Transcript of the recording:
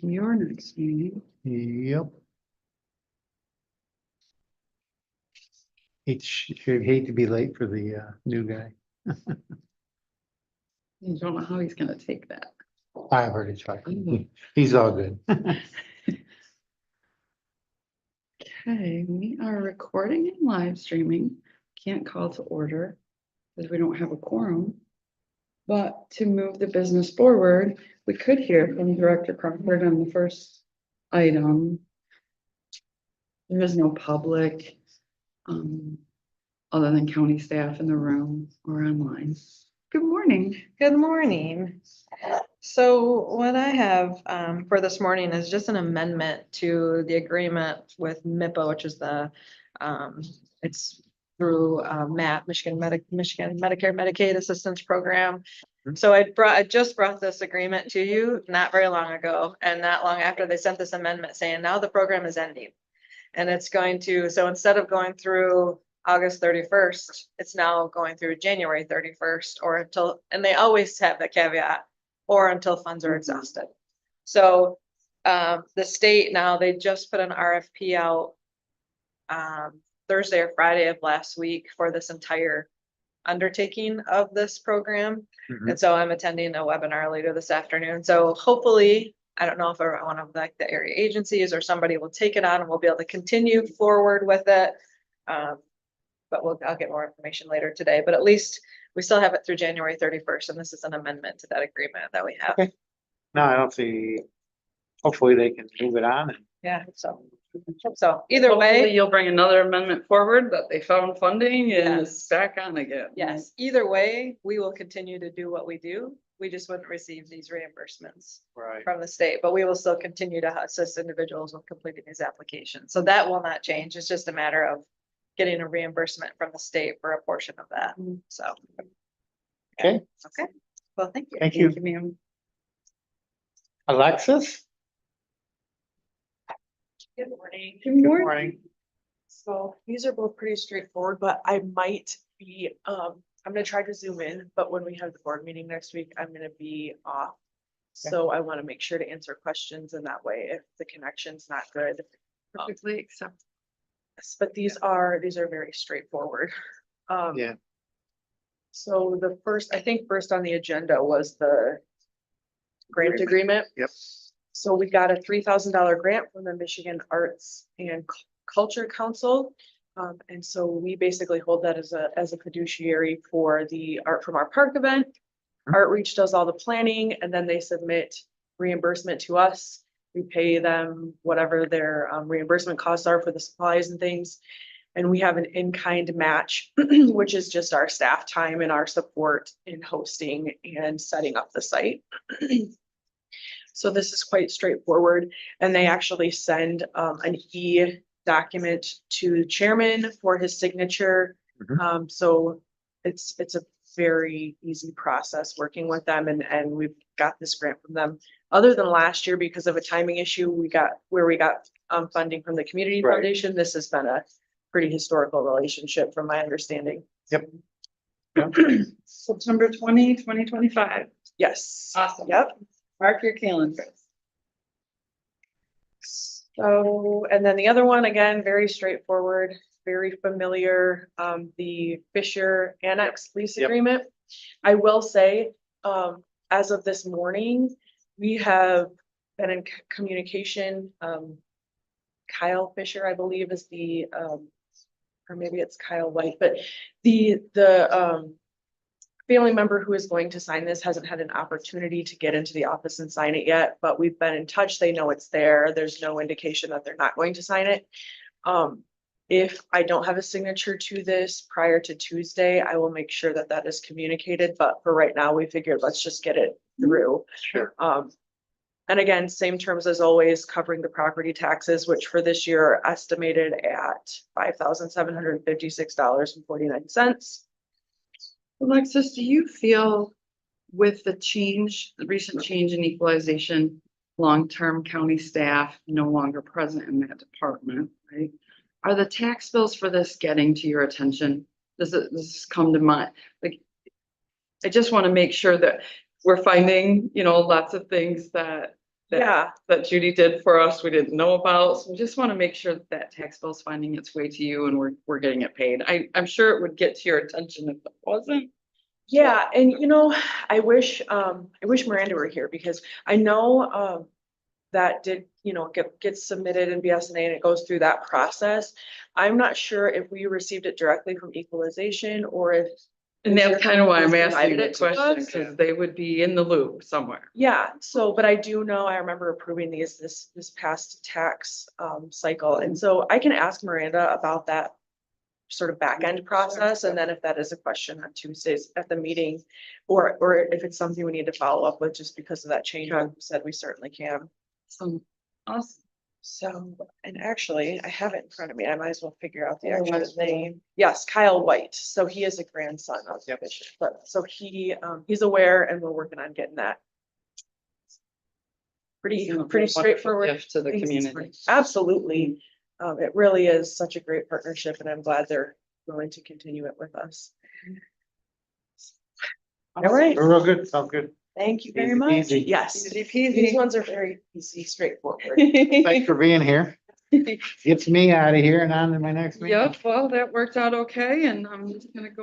your next meeting. Yep. Hate to be late for the new guy. You don't know how he's gonna take that. I've already tried. Mhm. He's all good. Okay, we are recording and live streaming. Can't call to order because we don't have a quorum. But to move the business forward, we could hear from Director Crawford on the first item. There is no public, other than county staff in the room or online. Good morning. Good morning. So what I have for this morning is just an amendment to the agreement with MIPA, which is the, it's through MAP, Michigan Medicare Medicaid Assistance Program. So I just brought this agreement to you not very long ago, and not long after they sent this amendment saying now the program is ending. And it's going to, so instead of going through August 31st, it's now going through January 31st or until, and they always have the caveat, or until funds are exhausted. So the state now, they just put an RFP out Thursday or Friday of last week for this entire undertaking of this program. Mhm. And so I'm attending a webinar later this afternoon. So hopefully, I don't know if one of like the area agencies or somebody will take it on and we'll be able to continue forward with it. But I'll get more information later today, but at least we still have it through January 31st, and this is an amendment to that agreement that we have. Okay. No, I don't see, hopefully they can move it on and Yeah, so either Hopefully way, you'll bring another amendment forward that they found funding and Yes. it's back on again. yes, either way, we will continue to do what we do. We just wouldn't receive these reimbursements right. from the state, but we will still continue to assist individuals with completing these applications. So that will not change. It's just a matter of getting a reimbursement from the state for a portion of that. So. Okay, Okay, well, thank you. thank you. ma'am. Alexis? Good morning. Good Good morning. morning. So these are both pretty straightforward, but I might be, I'm gonna try to zoom in, but when we have the board meeting next week, I'm gonna be off. So I want to make sure to answer questions in that way if the connection's not good. Perfectly acceptable. But these are very straightforward. Yeah. So the first, I think first on the agenda was the grant agreement. Yep. So we got a $3,000 grant from the Michigan Arts and Culture Council. And so we basically hold that as a fiduciary for the Art from Our Park event. Artreach does all the planning and then they submit reimbursement to us. We pay them whatever their reimbursement costs are for the supplies and things. And we have an in-kind match, which is just our staff time and our support in hosting and setting up the site. So this is quite straightforward. And they actually send an e-document to the chairman for his signature. Mhm. So it's a very easy process working with them and we've got this grant from them. Other than last year, because of a timing issue, we got funding from the community Right. foundation. This has been a pretty historical relationship from my understanding. Yep. September 2025. Yes. Awesome. Yep. Mark your calendars. So, and then the other one, again, very straightforward, very familiar, the Fisher Annex lease Yep. agreement. I will say, as of this morning, we have been in communication, Kyle Fisher, I believe is the, or maybe it's Kyle White, but the family member who is going to sign this hasn't had an opportunity to get into the office and sign it yet, but we've been in touch. They know it's there. There's no indication that they're not going to sign it. If I don't have a signature to this prior to Tuesday, I will make sure that that is communicated. But for right now, we figured let's just get it through. Sure. And again, same terms as always, covering the property taxes, which for this year are estimated at $5,756.49. Alexis, do you feel with the recent change in equalization, long-term county staff no longer present in that department, right? Are the tax bills for this getting to your attention? Does this come to mind? Like, I just want to make sure that we're finding, lots of things that Yeah, that Judy did for us, we didn't know about, so we just want to make sure that that tax bill's finding its way to you and we're getting it paid. I'm sure it would get to your attention if it wasn't. yeah, and I wish Miranda were here because I know, that did, get submitted in BSNA and it goes through that process. I'm not sure if we received it directly from equalization or if. And that's kind of why I'm asking Provided the it to question, us. because they would be in the loop somewhere. Yeah, so, but I do know, I remember approving these this past tax cycle, and so I can ask Miranda about that sort of back end process, and then if that is a question on Tuesdays at the meeting, or if it's something we need to follow up with just because of that change, like you said, we certainly can. So, awesome. So, and actually, I have it in front of me, I might as well figure out the Oh, actual that's name. Yes, Kyle White, so he is a grandson of the bishop, but so he's aware and we're working on getting that. Pretty Wonderful straightforward. gift to the Thanks. community. Absolutely. It really is such a great partnership and I'm glad they're willing to continue it with us. All right, We're real good, sounds good. thank you very Easy much. peasy. Yes, Easy these peasy. ones are very easy, straightforward. Thanks for being here. Gets me out of here and on to my next meeting. Yep, well, that worked out okay, and I'm just gonna go